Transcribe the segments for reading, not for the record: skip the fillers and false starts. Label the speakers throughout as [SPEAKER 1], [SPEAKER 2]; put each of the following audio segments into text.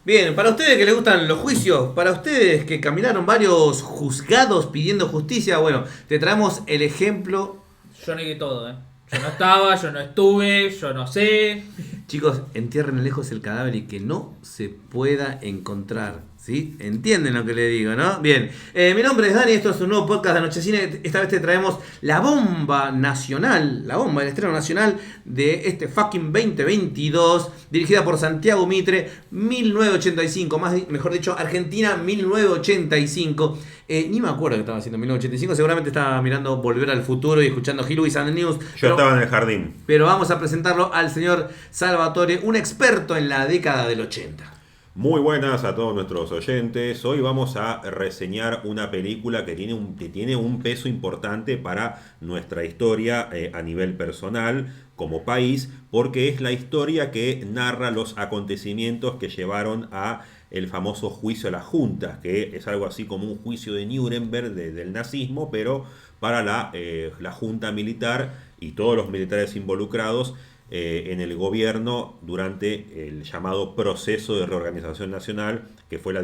[SPEAKER 1] Bien, para ustedes que les gustan los juicios, para ustedes que caminaron varios juzgados pidiendo justicia, bueno, te traemos el ejemplo.
[SPEAKER 2] Yo negué todo, ¿eh? Yo no estaba, yo no estuve, yo no sé.
[SPEAKER 1] Chicos, entierren lejos el cadáver y que no se pueda encontrar. ¿Sí? ¿Entienden lo que le digo, no? Bien, mi nombre es Dani, esto es un nuevo podcast de Anochecine. Esta vez te traemos la bomba nacional, la bomba del estreno nacional de este fucking 2022, dirigida por Santiago Mitre, 1985, mejor dicho, Argentina 1985. Ni me acuerdo que estaba haciendo en 1985, seguramente estaba mirando Volver al Futuro y escuchando Hilary and the News.
[SPEAKER 3] Yo estaba en el jardín.
[SPEAKER 1] Pero vamos a presentarlo al señor Salvatore, un experto en la década del 80.
[SPEAKER 3] Muy buenas a todos nuestros oyentes. Hoy vamos a reseñar una película que tiene un peso importante para nuestra historia a nivel personal como país, porque es la historia que narra los acontecimientos que llevaron a el famoso juicio a las juntas, que es algo así como un juicio de Nuremberg del nazismo, pero para la junta militar y todos los militares involucrados en el gobierno durante el llamado proceso de reorganización nacional, que fue la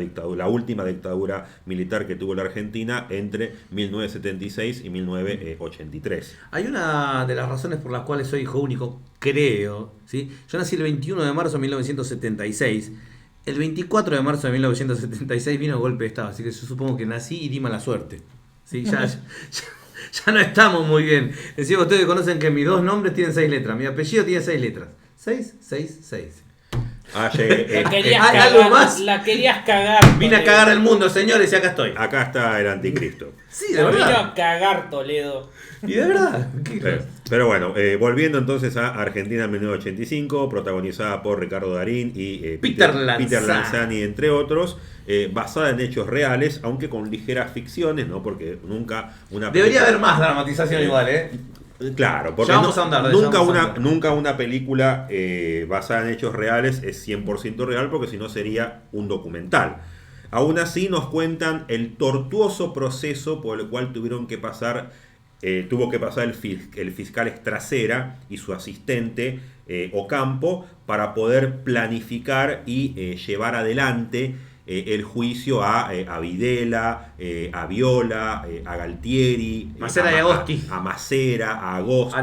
[SPEAKER 3] última dictadura militar que tuvo la Argentina entre 1976 y 1983.
[SPEAKER 1] Hay una de las razones por las cuales soy hijo único, creo, ¿sí? Yo nací el 21 de marzo de 1976. El 24 de marzo de 1976 vino el golpe de Estado, así que yo supongo que nací y di mala suerte. ¿Sí? Ya no estamos muy bien. Decimos, ustedes conocen que mis dos nombres tienen 6 letras. Mi apellido tiene 6 letras. 6, 6, 6.
[SPEAKER 2] ¿Algo más? La querías cagar.
[SPEAKER 1] Vine a cagar el mundo, señores, y acá estoy.
[SPEAKER 3] Acá está el anticristo.
[SPEAKER 1] Sí, de verdad.
[SPEAKER 2] Vino a cagar Toledo.
[SPEAKER 1] Y de verdad.
[SPEAKER 3] Pero bueno, volviendo entonces a Argentina 1985, protagonizada por Ricardo Darín y
[SPEAKER 1] Peter
[SPEAKER 3] Lanzani, entre otros, basada en hechos reales, aunque con ligeras ficciones, ¿no? Porque nunca una
[SPEAKER 1] debería haber más dramatización igual, ¿eh?
[SPEAKER 3] Claro, porque nunca una película basada en hechos reales es 100% real, porque si no sería un documental. Aún así nos cuentan el tortuoso proceso por el cual tuvo que pasar el fiscal Estracera y su asistente Ocampo para poder planificar y llevar adelante el juicio a Videla, a Viola, a Galtieri,
[SPEAKER 1] Macera y Agosti,
[SPEAKER 3] a Macera, a Agosti,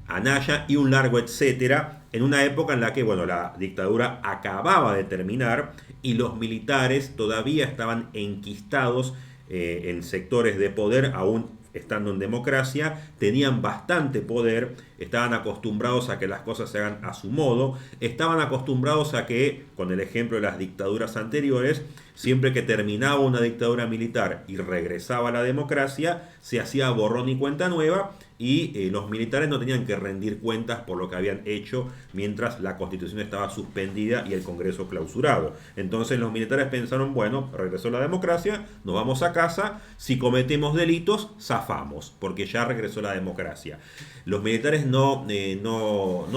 [SPEAKER 3] a Naya y un largo etcétera, en una época en la que la dictadura acababa de terminar y los militares todavía estaban enquistados en sectores de poder, aún estando en democracia, tenían bastante poder, estaban acostumbrados a que las cosas se hagan a su modo, estaban acostumbrados a que, con el ejemplo de las dictaduras anteriores, siempre que terminaba una dictadura militar y regresaba a la democracia, se hacía borrón y cuenta nueva, y los militares no tenían que rendir cuentas por lo que habían hecho mientras la Constitución estaba suspendida y el Congreso clausurado. Entonces los militares pensaron, bueno, regresó la democracia, nos vamos a casa, si cometemos delitos, zafamos, porque ya regresó la democracia. Los militares no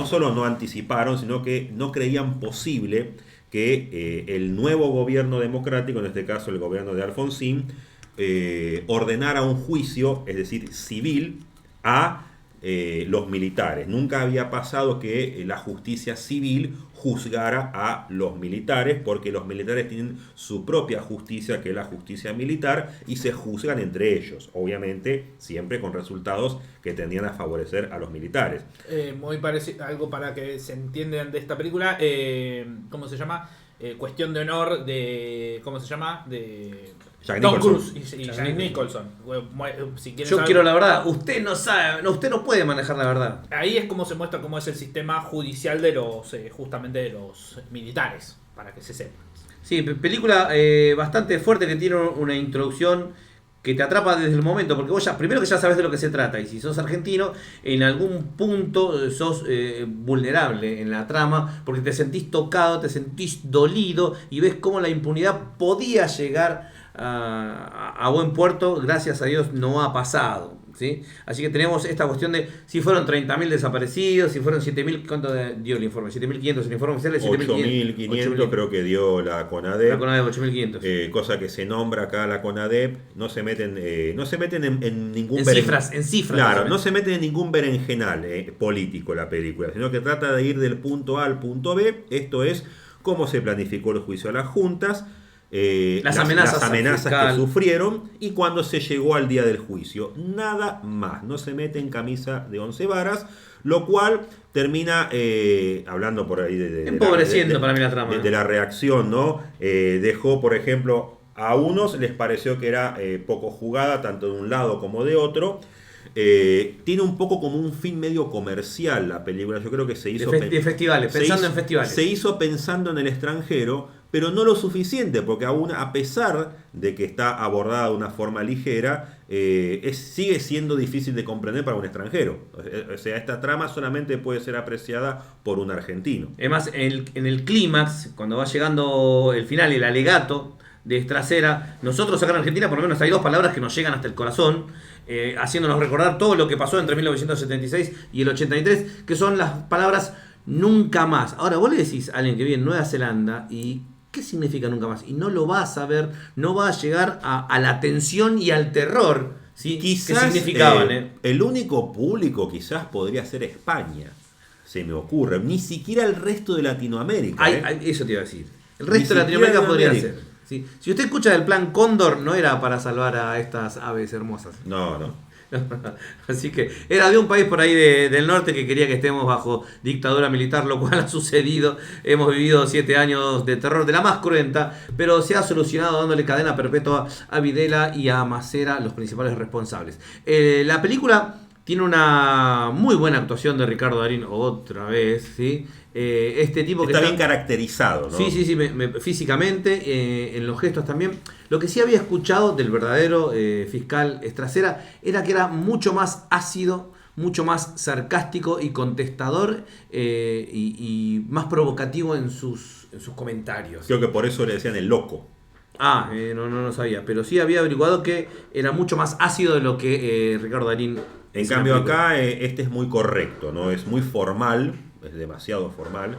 [SPEAKER 3] solo no anticiparon, sino que no creían posible que el nuevo gobierno democrático, en este caso el gobierno de Alfonsín, ordenara un juicio, es decir, civil, a los militares. Nunca había pasado que la justicia civil juzgara a los militares, porque los militares tienen su propia justicia, que es la justicia militar, y se juzgan entre ellos, obviamente siempre con resultados que tendían a favorecer a los militares.
[SPEAKER 2] Muy parecido, algo para que se entiendan de esta película, ¿cómo se llama? Cuestión de honor de, ¿cómo se llama? De
[SPEAKER 3] Jack
[SPEAKER 2] Tom
[SPEAKER 3] Nicholson.
[SPEAKER 2] Cruise y Jack Nicholson. Si
[SPEAKER 1] yo quiero la verdad. Usted no sabe, usted no puede manejar la verdad.
[SPEAKER 2] Ahí es como se muestra cómo es el sistema judicial de los justamente de los militares, para que se sepa.
[SPEAKER 1] Sí, película bastante fuerte, que tiene una introducción que te atrapa desde el momento, porque vos primero que ya sabes de lo que se trata, y si sos argentino, en algún punto sos vulnerable en la trama, porque te sentís tocado, te sentís dolido, y ves cómo la impunidad podía llegar a buen puerto. Gracias a Dios no ha pasado, ¿sí? Así que tenemos esta cuestión de si fueron 30.000 desaparecidos, si fueron 7.000, ¿cuánto dio el informe? 7.500, el informe oficial es
[SPEAKER 3] 8.500 creo que dio la CONADEP.
[SPEAKER 1] La CONADEP 8.500.
[SPEAKER 3] Cosa que se nombra acá la CONADEP, no se meten en ningún
[SPEAKER 1] en cifras.
[SPEAKER 3] Claro, no se meten en ningún berenjenal político la película, sino que trata de ir del punto A al punto B, esto es cómo se planificó el juicio a las juntas,
[SPEAKER 1] las amenazas
[SPEAKER 3] que sufrieron y cuando se llegó al día del juicio. Nada más, no se mete en camisa de 11 varas, lo cual termina, hablando por ahí
[SPEAKER 1] empobreciendo para mí la trama.
[SPEAKER 3] De la reacción, ¿no? Dejó, por ejemplo, a unos les pareció que era poco jugada, tanto de un lado como de otro. Tiene un poco como un fin medio comercial la película. Yo creo que se hizo
[SPEAKER 1] de festivales, pensando en festivales.
[SPEAKER 3] Se hizo pensando en el extranjero, pero no lo suficiente, porque aún a pesar de que está abordada de una forma ligera, sigue siendo difícil de comprender para un extranjero. O sea, esta trama solamente puede ser apreciada por un argentino.
[SPEAKER 1] Además, en el clímax, cuando va llegando el final, el alegato de Trasera, nosotros acá en Argentina por lo menos hay dos palabras que nos llegan hasta el corazón, haciéndonos recordar todo lo que pasó entre 1976 y el 83, que son las palabras nunca más. Ahora, vos le decís a alguien que vive en Nueva Zelanda y ¿qué significa nunca más? Y no lo va a saber, no va a llegar a la tensión y al terror, ¿sí?
[SPEAKER 3] Quizás,
[SPEAKER 1] que significaban.
[SPEAKER 3] El único público quizás podría ser España, se me ocurre. Ni siquiera el resto de Latinoamérica.
[SPEAKER 1] Eso te iba a decir. El resto de Latinoamérica podría ser. ¿Sí? Si usted escucha del plan Cóndor, no era para salvar a estas aves hermosas.
[SPEAKER 3] No.
[SPEAKER 1] Así que era de un país por ahí del norte que quería que estemos bajo dictadura militar, lo cual ha sucedido. Hemos vivido 7 años de terror de la más cruenta, pero se ha solucionado dándole cadena perpetua a Videla y a Macera, los principales responsables. La película tiene una muy buena actuación de Ricardo Darín otra vez, ¿sí? Este tipo
[SPEAKER 3] está bien caracterizado, ¿no?
[SPEAKER 1] Sí, físicamente, en los gestos también. Lo que sí había escuchado del verdadero fiscal Trasera era que era mucho más ácido, mucho más sarcástico y contestador y más provocativo en sus comentarios.
[SPEAKER 3] Creo que por eso le decían el loco.
[SPEAKER 1] No lo sabía, pero sí había averiguado que era mucho más ácido de lo que Ricardo Darín.
[SPEAKER 3] En cambio acá este es muy correcto, ¿no? Es muy formal, es demasiado formal.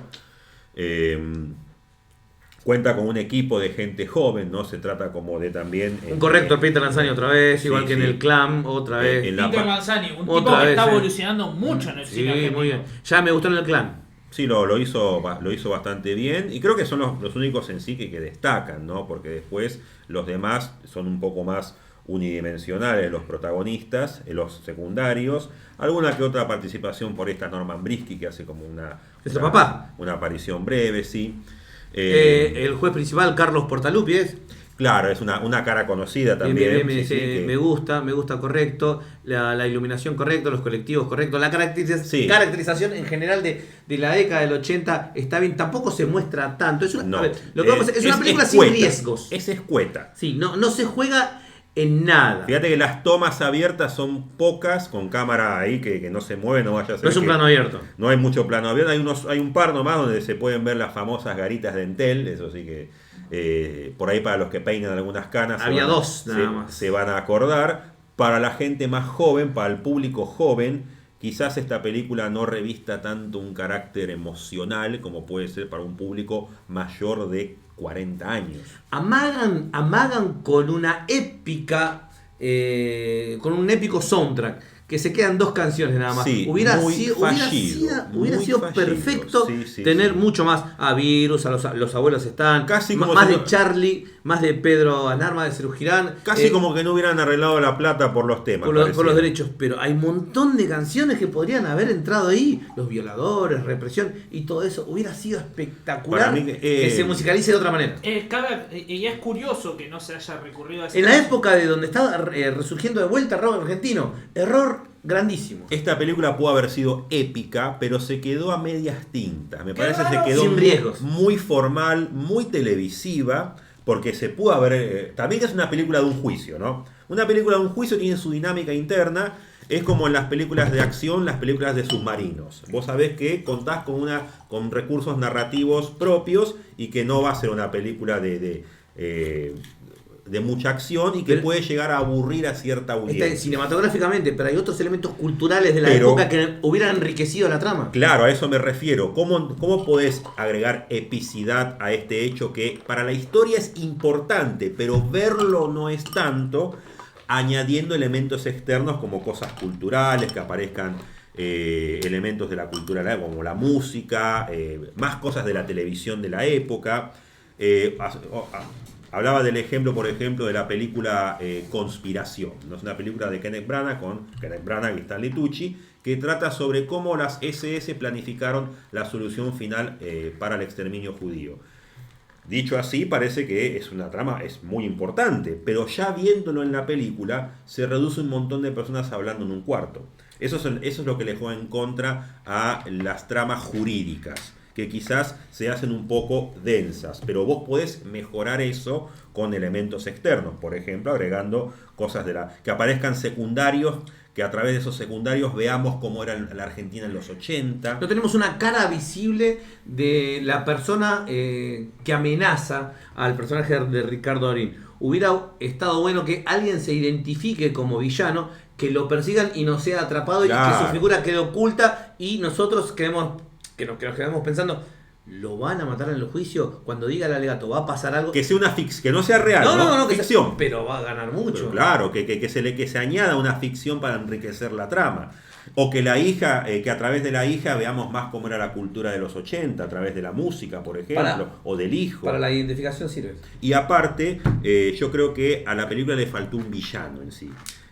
[SPEAKER 3] Cuenta con un equipo de gente joven, ¿no? Se trata como de también...
[SPEAKER 1] Un correcto Peter Lanzani otra vez, igual que en el Clam otra vez.
[SPEAKER 2] Peter Lanzani, un tipo que está evolucionando mucho en el cine argentino.
[SPEAKER 1] Muy bien. Ya me gustó en el Clam.
[SPEAKER 3] Sí, lo hizo bastante bien y creo que son los únicos en sí que destacan, ¿no? Porque después los demás son un poco más unidimensionales, los protagonistas, los secundarios, alguna que otra participación por esta Norman Brisky que hace como una aparición breve, sí.
[SPEAKER 1] El juez principal, Carlos Portaluppi, es.
[SPEAKER 3] Claro, es una cara conocida también.
[SPEAKER 1] Me gusta, correcto. La iluminación correcto, los colectivos correctos. La caracterización en general de la década del 80 está bien. Tampoco se muestra tanto. Es una película sin riesgos.
[SPEAKER 3] Es escueta.
[SPEAKER 1] Sí, no se juega en nada.
[SPEAKER 3] Fíjate que las tomas abiertas son pocas, con cámara ahí que no se mueve, no vaya a ser.
[SPEAKER 1] No es un plano abierto.
[SPEAKER 3] No hay mucho plano abierto. Hay un par nomás donde se pueden ver las famosas garitas de Entel. Eso sí que por ahí para los que peinan algunas canas.
[SPEAKER 1] Había dos nada más.
[SPEAKER 3] Se van a acordar. Para la gente más joven, para el público joven, quizás esta película no revista tanto un carácter emocional como puede ser para un público mayor de 40 años.
[SPEAKER 1] Amagan con una épica, con un épico soundtrack, que se quedan 2 canciones nada más.
[SPEAKER 3] Sí,
[SPEAKER 1] hubiera sido perfecto tener mucho más. Virus, los abuelos están,
[SPEAKER 3] casi como
[SPEAKER 1] más de Charlie, más de Pedro Anar, más de Cerú Girán.
[SPEAKER 3] Casi como que no hubieran arreglado la plata por los temas.
[SPEAKER 1] Por los derechos, pero hay un montón de canciones que podrían haber entrado ahí. Los violadores, represión y todo eso. Hubiera sido espectacular que se musicalice de otra manera.
[SPEAKER 2] Y es curioso que no se haya recurrido a ese
[SPEAKER 1] en la época de donde estaba resurgiendo de vuelta el rock argentino. Error grandísimo.
[SPEAKER 3] Esta película pudo haber sido épica, pero se quedó a medias tintas. Me parece que se quedó
[SPEAKER 1] sin riesgos.
[SPEAKER 3] Muy formal, muy televisiva, porque se pudo haber... también es una película de un juicio, ¿no? Una película de un juicio tiene su dinámica interna. Es como en las películas de acción, las películas de submarinos. Vos sabés que contás con recursos narrativos propios y que no va a ser una película de mucha acción y que puede llegar a aburrir a cierta audiencia.
[SPEAKER 1] Cinematográficamente, pero hay otros elementos culturales de la época que hubieran enriquecido la trama.
[SPEAKER 3] Claro, a eso me refiero. ¿Cómo podés agregar epicidad a este hecho que para la historia es importante, pero verlo no es tanto, añadiendo elementos externos como cosas culturales que aparezcan elementos de la cultura de la época, como la música, más cosas de la televisión de la época. Hablaba del ejemplo, por ejemplo, de la película Conspiración, ¿no? Es una película de Kenneth Branagh con Kenneth Branagh y Stanley Tucci, que trata sobre cómo las SS planificaron la solución final para el exterminio judío. Dicho así, parece que es una trama es muy importante, pero ya viéndolo en la película, se reduce un montón de personas hablando en un cuarto. Eso es lo que le juega en contra a las tramas jurídicas, que quizás se hacen un poco densas, pero vos podés mejorar eso con elementos externos, por ejemplo, agregando cosas que aparezcan secundarios, que a través de esos secundarios veamos cómo era la Argentina en los 80.
[SPEAKER 1] No tenemos una cara visible de la persona que amenaza al personaje de Ricardo Darín. Hubiera estado bueno que alguien se identifique como villano, que lo persigan y no sea atrapado, claro, y que su figura quede oculta y nosotros que nos quedemos pensando, ¿lo van a matar en el juicio? Cuando diga el alegato, ¿va a pasar algo?
[SPEAKER 3] Que sea una ficción, que no sea real, no ficción.
[SPEAKER 1] Pero va a ganar mucho.
[SPEAKER 3] Pero claro, que se añada una ficción para enriquecer la trama. O que la hija, que a través de la hija veamos más cómo era la cultura de los 80, a través de la música, por ejemplo, o del hijo.
[SPEAKER 1] Para la identificación sirve.
[SPEAKER 3] Y aparte, yo creo que a la película le faltó un villano en sí.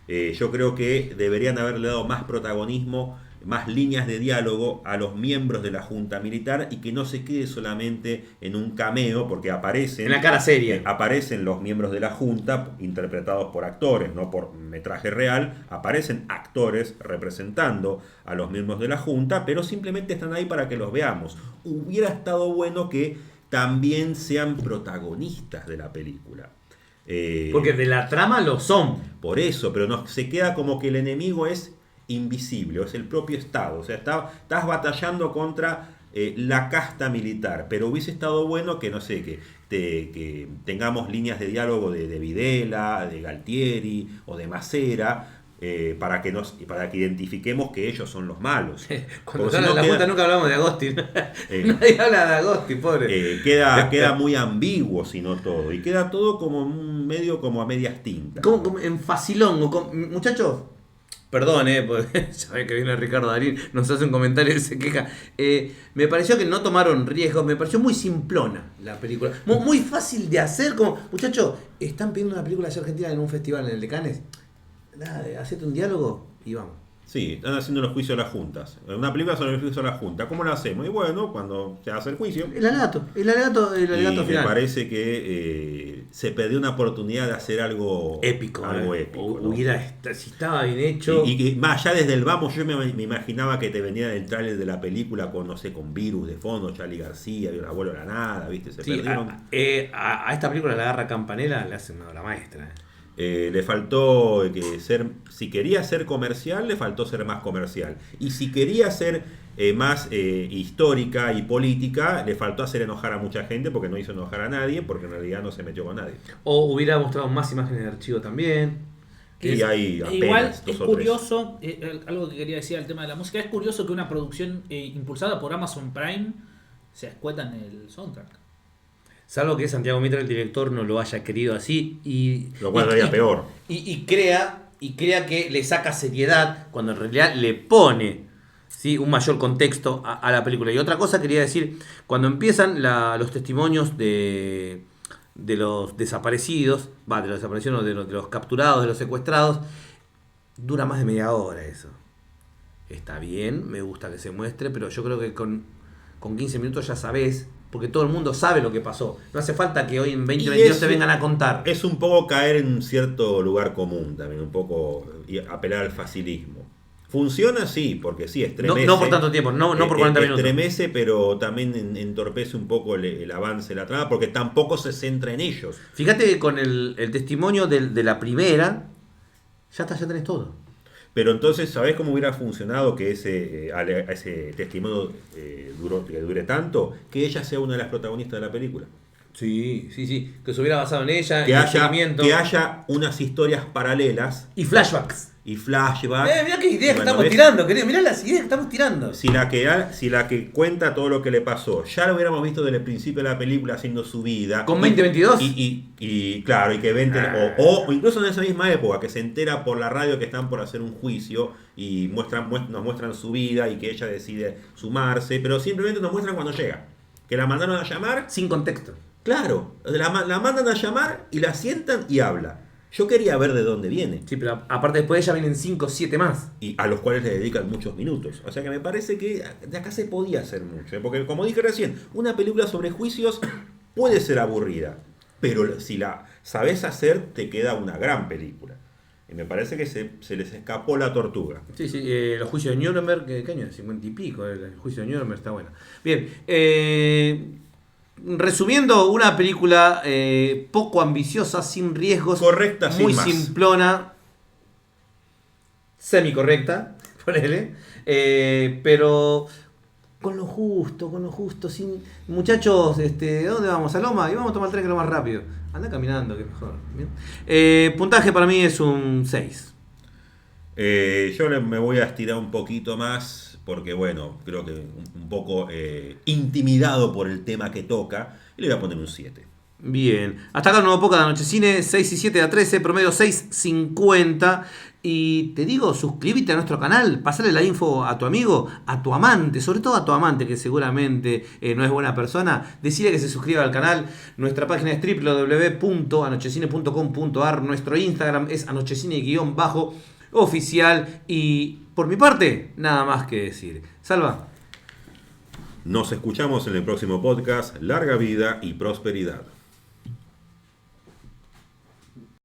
[SPEAKER 3] Yo creo que deberían haberle dado más protagonismo, más líneas de diálogo a los miembros de la Junta Militar y que no se quede solamente en un cameo, porque aparecen...
[SPEAKER 1] En la cara seria.
[SPEAKER 3] Aparecen los miembros de la Junta, interpretados por actores, no por metraje real, aparecen actores representando a los miembros de la Junta, pero simplemente están ahí para que los veamos. Hubiera estado bueno que también sean protagonistas de la película.
[SPEAKER 1] Porque de la trama lo son.
[SPEAKER 3] Por eso, pero se queda como que el enemigo es invisible, es el propio Estado. O sea, estás batallando contra la casta militar, pero hubiese estado bueno que, no sé, que tengamos líneas de diálogo de Videla, de Galtieri o de Macera, para que identifiquemos que ellos son los malos.
[SPEAKER 1] Cuando se habla de la Junta nunca hablamos de Agostín. Nadie habla de Agostín, pobre.
[SPEAKER 3] Queda muy ambiguo, si no todo. Y queda todo como medio como a medias tintas.
[SPEAKER 1] Como en facilón. Muchachos, perdón, porque saben que viene Ricardo Darín, nos hace un comentario y se queja. Me pareció que no tomaron riesgos, me pareció muy simplona la película. Muy fácil de hacer, como, muchachos, están pidiendo una película de Argentina en un festival en el de Cannes. Nada, hacete un diálogo y vamos.
[SPEAKER 3] Sí, están haciendo los juicios a las juntas. Una película sobre el juicio a la junta. ¿Cómo lo hacemos? Y bueno, cuando se hace el juicio.
[SPEAKER 1] El alegato final.
[SPEAKER 3] Me parece que se perdió una oportunidad de hacer algo
[SPEAKER 1] épico.
[SPEAKER 3] Algo épico, ¿no?
[SPEAKER 1] Si estaba bien hecho.
[SPEAKER 3] Y más allá desde el vamos, yo me imaginaba que te venía el tráiler de la película con, no sé, con Virus de fondo, Charly García, el abuelo de la nada, ¿viste? Se perdieron.
[SPEAKER 1] A esta película la agarra Campanella, le hace una obra maestra.
[SPEAKER 3] Le faltó si quería ser comercial, le faltó ser más comercial. Y si quería ser más histórica y política, le faltó hacer enojar a mucha gente, porque no hizo enojar a nadie, porque en realidad no se metió con nadie.
[SPEAKER 1] O hubiera mostrado más imágenes de archivo también.
[SPEAKER 3] Y hay apenas
[SPEAKER 2] igual es curioso, algo que quería decir al tema de la música, es curioso que una producción impulsada por Amazon Prime se escueta en el soundtrack.
[SPEAKER 1] Salvo que Santiago Mitre, el director, no lo haya querido así.
[SPEAKER 3] Lo cual sería peor.
[SPEAKER 1] Y crea que le saca seriedad cuando en realidad le pone, ¿sí?, un mayor contexto a la película. Y otra cosa quería decir, cuando empiezan los testimonios de los desaparecidos, de los desaparecidos, de los capturados, de los secuestrados, dura más de media hora eso. Está bien, me gusta que se muestre, pero yo creo que con 15 minutos ya sabés, porque todo el mundo sabe lo que pasó. No hace falta que hoy en 2022 te vengan a contar.
[SPEAKER 3] Es un poco caer en un cierto lugar común también, un poco apelar al facilismo. Funciona, sí, porque sí, estremece.
[SPEAKER 1] No por tanto tiempo, no por 40 minutos.
[SPEAKER 3] Estremece, pero también entorpece un poco el avance de la trama, porque tampoco se centra en ellos.
[SPEAKER 1] Fíjate que con el testimonio de la primera, ya tenés todo.
[SPEAKER 3] Pero entonces, ¿sabés cómo hubiera funcionado que ese testimonio que dure tanto? Que ella sea una de las protagonistas de la película.
[SPEAKER 1] Sí, sí, sí. Que se hubiera basado en ella,
[SPEAKER 3] Que
[SPEAKER 1] en el
[SPEAKER 3] haya,
[SPEAKER 1] seguimiento.
[SPEAKER 3] que haya unas historias paralelas
[SPEAKER 1] Y flashbacks.
[SPEAKER 3] y flashbacks.
[SPEAKER 1] Mirá qué ideas que
[SPEAKER 3] Bueno,
[SPEAKER 1] estamos
[SPEAKER 3] ¿ves?
[SPEAKER 1] tirando, querido. Mirá las ideas que estamos tirando.
[SPEAKER 3] Si la que cuenta todo lo que le pasó, ya lo hubiéramos visto desde el principio de la película haciendo su vida.
[SPEAKER 1] ¿Con 2022?
[SPEAKER 3] Y claro, y que vente, o incluso en esa misma época, que se entera por la radio que están por hacer un juicio y nos muestran su vida y que ella decide sumarse, pero simplemente nos muestran cuando llega. Que la mandaron a llamar.
[SPEAKER 1] Sin contexto.
[SPEAKER 3] Claro, la mandan a llamar y la sientan y habla. Yo quería ver de dónde viene.
[SPEAKER 1] Sí, pero aparte después de ella vienen 5 o 7 más.
[SPEAKER 3] Y a los cuales le dedican muchos minutos. O sea que me parece que de acá se podía hacer mucho. Porque como dije recién, una película sobre juicios puede ser aburrida. Pero si la sabes hacer, te queda una gran película. Y me parece que se les escapó la tortuga.
[SPEAKER 1] Sí, sí, los juicios de Nuremberg, ¿qué año? 50 y pico, el juicio de Nuremberg está bueno. Bien, resumiendo, una película poco ambiciosa, sin riesgos,
[SPEAKER 3] Correcta, sin
[SPEAKER 1] muy
[SPEAKER 3] más.
[SPEAKER 1] simplona, semi-correcta, ponele, pero con lo justo, sin... Muchachos, ¿dónde vamos? ¿A Loma? Y vamos a tomar el tren que es lo más rápido. Anda caminando, que es mejor. Bien. Puntaje para mí es un 6.
[SPEAKER 3] Yo me voy a estirar un poquito más porque, bueno, creo que un poco intimidado por el tema que toca y le voy a poner un 7.
[SPEAKER 1] Bien, hasta acá un nuevo podcast de Anochecine, 6 y 7 a 13, promedio 6.50. Y te digo, suscríbete a nuestro canal, pasale la info a tu amigo, a tu amante, sobre todo a tu amante que seguramente no es buena persona. Decirle que se suscriba al canal. Nuestra página es www.anochecine.com.ar. Nuestro Instagram es anochecine_oficial. Y por mi parte, nada más que decir. Salva.
[SPEAKER 3] Nos escuchamos en el próximo podcast. Larga vida y prosperidad.